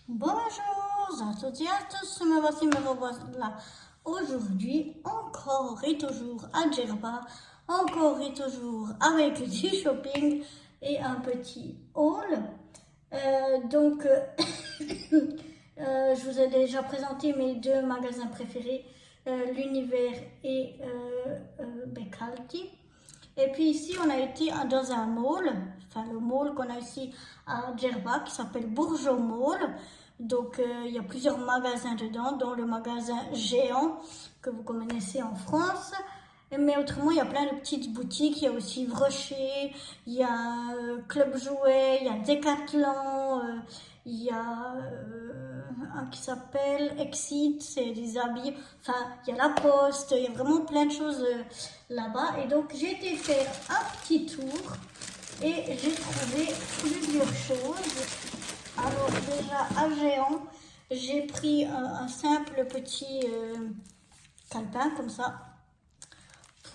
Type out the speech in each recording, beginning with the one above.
Bonjour à toutes et à tous, me voici, me revoilà aujourd'hui encore et toujours à Djerba, encore et toujours avec du shopping et un petit haul. Je vous ai déjà présenté mes deux magasins préférés, l'Univers et Becalti. Et puis ici, on a été dans un mall, enfin le mall qu'on a ici à Djerba qui s'appelle Bourgeot Mall. Donc il y a plusieurs magasins dedans, dont le magasin géant que vous connaissez en France. Mais autrement, il y a plein de petites boutiques. Il y a aussi Yves Rocher, il y a Club Jouet, il y a Decathlon, il y a un qui s'appelle Exit, c'est des habits. Enfin, il y a la Poste, il y a vraiment plein de choses là-bas. Et donc, j'ai été faire un petit tour et j'ai trouvé plusieurs choses. Alors déjà, à Géant, j'ai pris un simple petit calepin comme ça.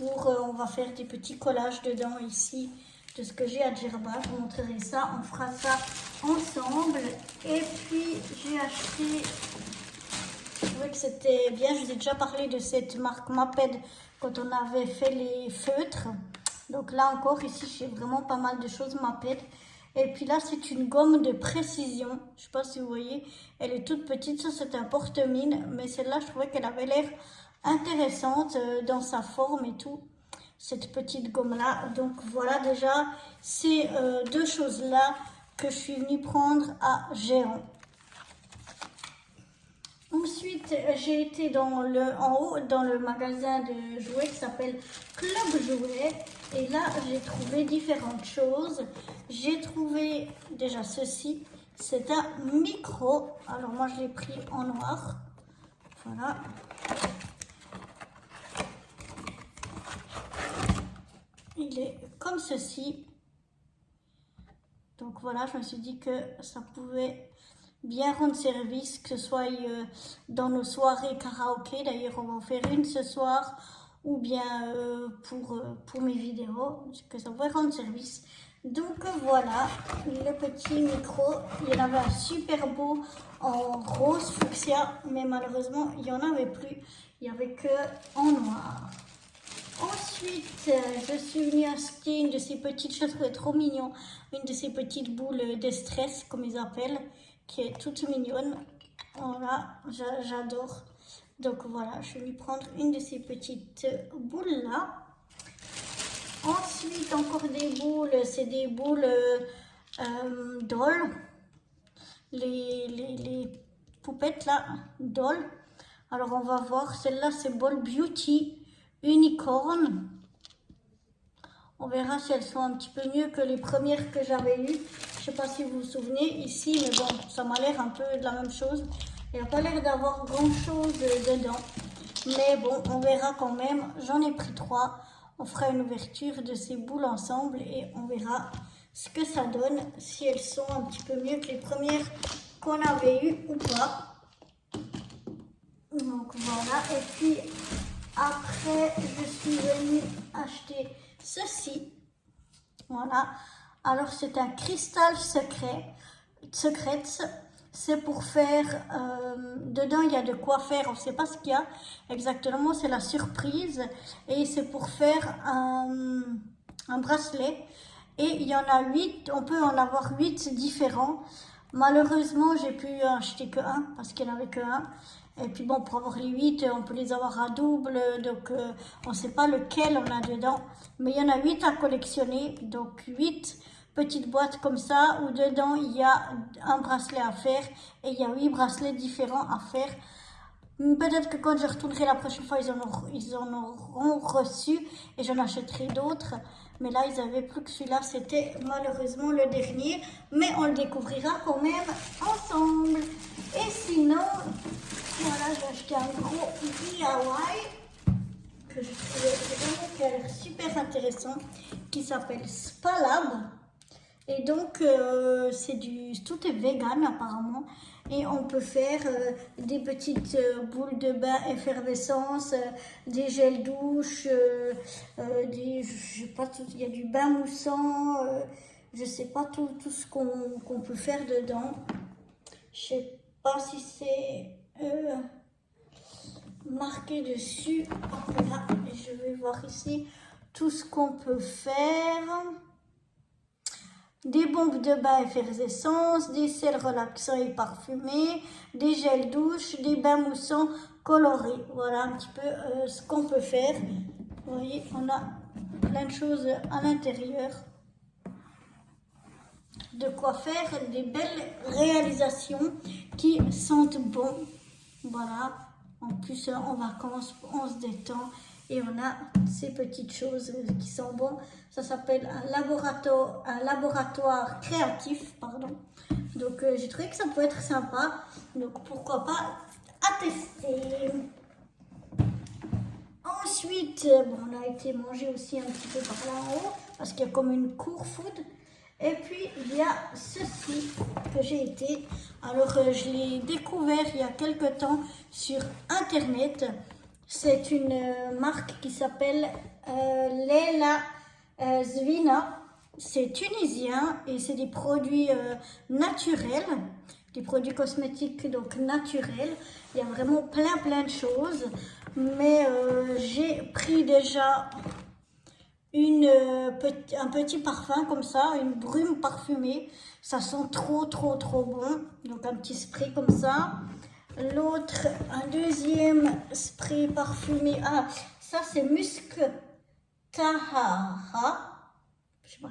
On va faire des petits collages dedans ici de ce que j'ai à Djerba. Je vous montrerai ça, on fera ça ensemble. Et puis j'ai acheté, je trouvais que c'était bien, je vous ai déjà parlé de cette marque Maped quand on avait fait les feutres. Donc là encore, ici j'ai vraiment pas mal de choses Maped. Et puis là c'est une gomme de précision, je sais pas si vous voyez, elle est toute petite, ça c'est un porte-mine, mais celle-là je trouvais qu'elle avait l'air intéressante dans sa forme et tout, cette petite gomme là. Donc voilà déjà ces deux choses là que je suis venue prendre à Géant. Ensuite j'ai été en haut dans le magasin de jouets qui s'appelle Club Jouet et là j'ai trouvé différentes choses. J'ai trouvé déjà ceci, c'est un micro, alors moi je l'ai pris en noir, voilà. Il est comme ceci. Donc voilà, je me suis dit que ça pouvait bien rendre service, que ce soit dans nos soirées karaoké. D'ailleurs, on va en faire une ce soir, ou bien pour mes vidéos, que ça pourrait rendre service. Donc voilà, le petit micro. Il y en avait un super beau en rose fuchsia, mais malheureusement, il n'y en avait plus. Il n'y avait que en noir. Ensuite, je suis venue acheter une de ces petites, je la trouvais trop mignon, une de ces petites boules de stress, comme ils appellent, qui est toute mignonne. Voilà, j'adore. Donc voilà, je vais lui prendre une de ces petites boules-là. Ensuite, encore des boules, c'est des boules doll. Les poupettes là, doll. Alors on va voir, celle-là c'est Ball Beauty Unicorn. On verra si elles sont un petit peu mieux que les premières que j'avais eues. Je ne sais pas si vous vous souvenez ici, mais bon, ça m'a l'air un peu de la même chose. Il n'y a pas l'air d'avoir grand chose dedans. Mais bon, on verra quand même. J'en ai pris 3. On fera une ouverture de ces boules ensemble et on verra ce que ça donne, si elles sont un petit peu mieux que les premières qu'on avait eues ou pas. Donc voilà, et puis après je suis venue acheter ceci. Voilà, alors c'est un cristal secret, c'est pour faire, dedans il y a de quoi faire, on ne sait pas ce qu'il y a exactement, c'est la surprise, et c'est pour faire un bracelet, et il y en a 8, on peut en avoir 8 différents. Malheureusement j'ai pu acheter que un, parce qu'il n'y en avait que un. Et puis bon, pour avoir les 8, on peut les avoir à double, donc on ne sait pas lequel on a dedans. Mais il y en a 8 à collectionner, donc 8 petites boîtes comme ça, où dedans il y a un bracelet à faire, et il y a 8 bracelets différents à faire. Peut-être que quand je retournerai la prochaine fois, ils en auront reçu, et j'en achèterai d'autres. Mais là, ils n'avaient plus que celui-là, c'était malheureusement le dernier. Mais on le découvrira quand même ensemble. Et sinon... Voilà, j'ai acheté un gros DIY que je trouvais vraiment qui a l'air super intéressant, qui s'appelle Spalab. Et donc, tout est vegan apparemment. Et on peut faire des petites boules de bain effervescence, des gels douche, je sais pas, il y a du bain moussant, je sais pas tout ce qu'on peut faire dedans. Je sais pas si c'est marqué dessus. Voilà, et je vais voir ici tout ce qu'on peut faire. Des bombes de bain effervescence, des sels relaxants et parfumés, des gels douche, des bains moussants colorés. Voilà un petit peu ce qu'on peut faire. Vous voyez, on a plein de choses à l'intérieur. De quoi faire des belles réalisations qui sentent bon. Voilà, en plus en vacances, on se détend et on a ces petites choses qui sont bonnes. Ça s'appelle un laboratoire créatif, pardon. Donc j'ai trouvé que ça peut être sympa, donc pourquoi pas à tester. Ensuite, bon, on a été manger aussi un petit peu par là en haut, parce qu'il y a comme une cour food. Et puis, il y a ceci que j'ai été. Alors, je l'ai découvert il y a quelque temps sur Internet. C'est une marque qui s'appelle Leila Zvina. C'est tunisien et c'est des produits naturels, des produits cosmétiques donc naturels. Il y a vraiment plein de choses. Mais j'ai pris déjà un petit parfum comme ça, une brume parfumée. Ça sent trop bon. Donc un petit spray comme ça. L'autre, un deuxième spray parfumé. Ah, ça c'est Musc Tahara. Je sais pas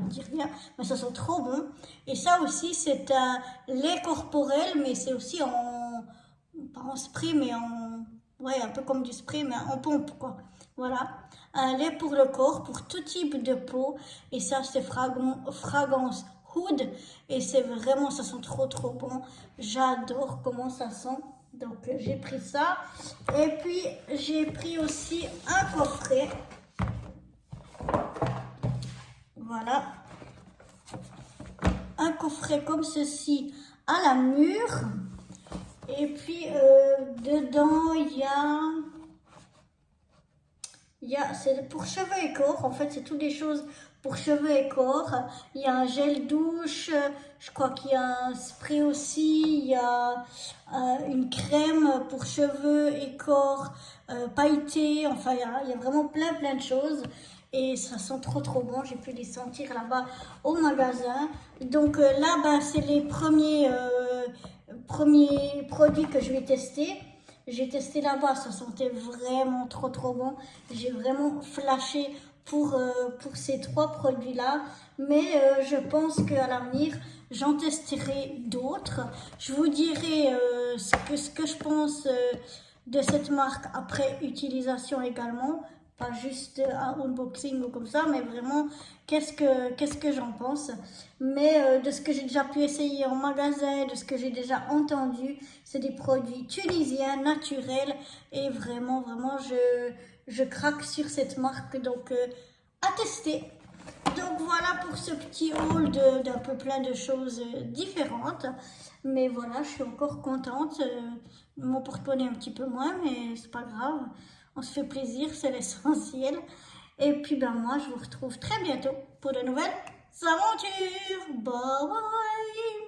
dire bien, mais ça sent trop bon. Et ça aussi, c'est un lait corporel, mais c'est aussi pas en spray, mais ouais, un peu comme du spray, mais en pompe, quoi. Voilà. Un lait pour le corps, pour tout type de peau. Et ça, c'est fragrance Oud. Et c'est vraiment, ça sent trop bon. J'adore comment ça sent. Donc, j'ai pris ça. Et puis, j'ai pris aussi un coffret. Voilà. Un coffret comme ceci à la mûre. Et puis, dedans, c'est pour cheveux et corps. En fait, c'est toutes des choses pour cheveux et corps. Il y a un gel douche, je crois qu'il y a un spray aussi, il y a une crème pour cheveux et corps pailletés. Enfin, il y a vraiment plein de choses. Et ça sent trop bon. J'ai pu les sentir là-bas au magasin. Donc là, c'est les premiers produits que je vais tester. J'ai testé là-bas, ça sentait vraiment trop bon. J'ai vraiment flashé pour ces 3 produits-là. Mais je pense qu'à l'avenir, j'en testerai d'autres. Je vous dirai ce que je pense de cette marque après utilisation également. Pas juste un unboxing ou comme ça, mais vraiment qu'est-ce que j'en pense. Mais de ce que j'ai déjà pu essayer en magasin, de ce que j'ai déjà entendu, c'est des produits tunisiens, naturels, et vraiment je craque sur cette marque, donc à tester. Donc voilà pour ce petit haul d'un peu plein de choses différentes. Mais voilà, je suis encore contente. Mon porte-monnaie un petit peu moins, mais c'est pas grave. On se fait plaisir, c'est l'essentiel. Et puis moi, je vous retrouve très bientôt pour de nouvelles aventures. Bye bye.